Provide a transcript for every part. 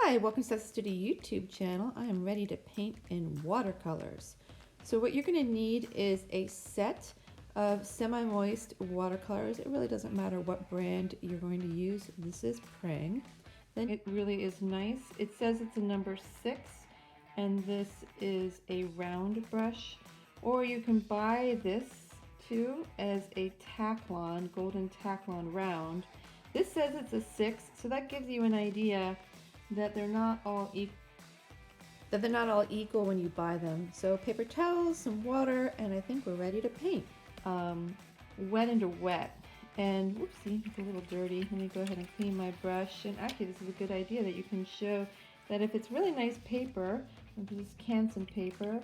Hi, welcome to the Studio YouTube channel. I am ready to paint in watercolors. So what you're going to need is a set of semi-moist watercolors. It really doesn't matter what brand you're going to use. This is Prang. Then it really is nice. It says it's a number 6 and this is a round brush, or you can buy this too as a Taklon, golden Taklon round. This says it's a 6, so that gives you an idea that they're not all equal when you buy them. So paper towels, some water, and I think we're ready to paint. Wet into wet. And whoopsie, it's a little dirty. Let me go ahead and clean my brush. And actually, this is a good idea that you can show that if it's really nice paper, just Canson paper,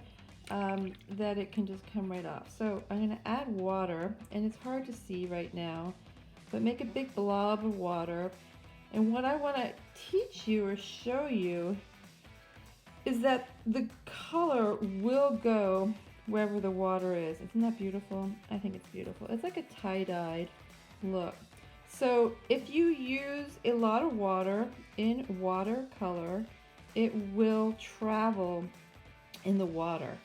that it can just come right off. So I'm going to add water, and it's hard to see right now, but make a big blob of water. And what I want to teach you or show you is that the color will go wherever the water is. Isn't that beautiful? I think it's beautiful. It's like a tie-dyed look. So if you use a lot of water in watercolor, it will travel in the water.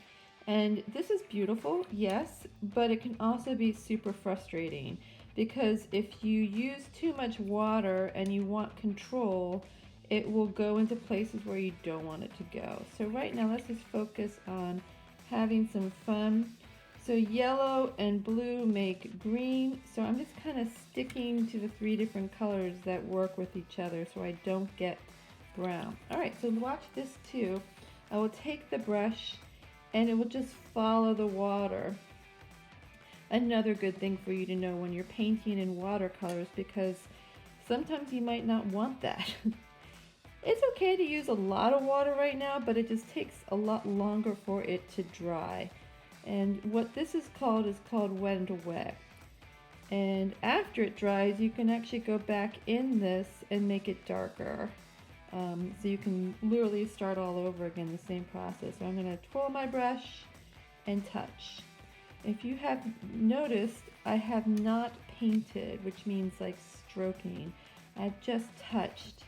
And this is beautiful, yes, but it can also be super frustrating, because if you use too much water and you want control, it will go into places where you don't want it to go. So right now, let's just focus on having some fun. So yellow and blue make green. So I'm just kind of sticking to the 3 different colors that work with each other so I don't get brown. All right, so watch this too. I will take the brush and it will just follow the water. Another good thing for you to know when you're painting in watercolors, because sometimes you might not want that. It's okay to use a lot of water right now, but it just takes a lot longer for it to dry. And what this is called wet into wet. And after it dries, you can actually go back in this and make it darker. So you can literally start all over again, the same process. So I'm going to twirl my brush and touch. If you have noticed, I have not painted, which means like stroking. I've just touched.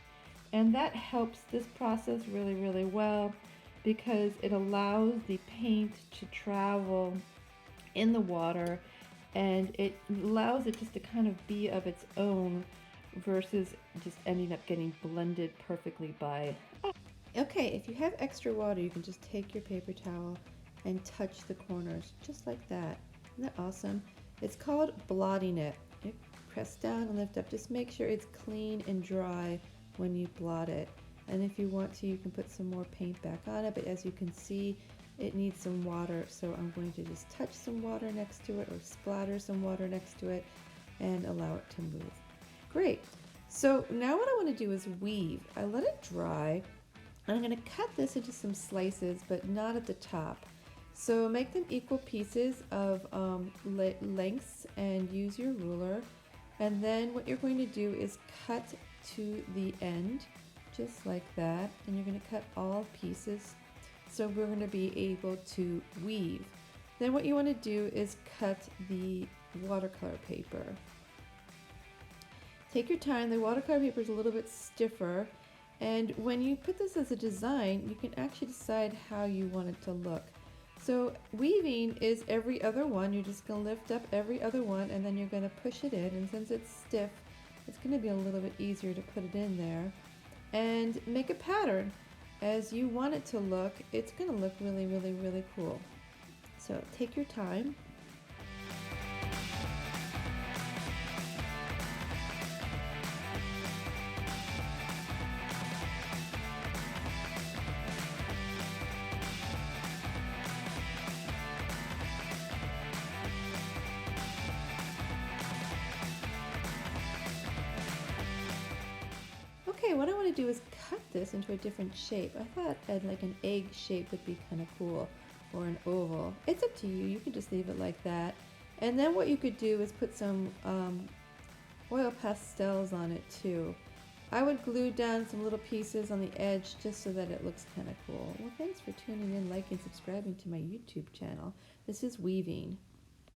And that helps this process really, really well, because it allows the paint to travel in the water, and it allows it just to kind of be of its own versus just ending up getting blended perfectly by. Okay, if you have extra water, you can just take your paper towel and touch the corners just like that. Isn't that awesome? It's called blotting it. You press down and lift up. Just make sure it's clean and dry when you blot it. And if you want to, you can put some more paint back on it, but as you can see, it needs some water, so I'm going to just touch some water next to it, or splatter some water next to it, and allow it to move. Great. So now what I want to do is weave. I let it dry. I'm going to cut this into some slices, but not at the top. So make them equal pieces of lengths and use your ruler. And then what you're going to do is cut to the end, just like that. And you're going to cut all pieces, so we're going to be able to weave. Then what you want to do is cut the watercolor paper. Take your time. The watercolor paper is a little bit stiffer, and when you put this as a design, you can actually decide how you want it to look. So weaving is every other one. You're just going to lift up every other one, and then you're going to push it in, and since it's stiff, it's going to be a little bit easier to put it in there, and make a pattern as you want it to look. It's going to look really, really, really cool. So take your time. Okay, what I want to do is cut this into a different shape. I thought like an egg shape would be kind of cool, or an oval. It's up to you. You can just leave it like that. And then what you could do is put some oil pastels on it too. I would glue down some little pieces on the edge just so that it looks kind of cool. Well, thanks for tuning in, liking, subscribing to my YouTube channel. This is weaving.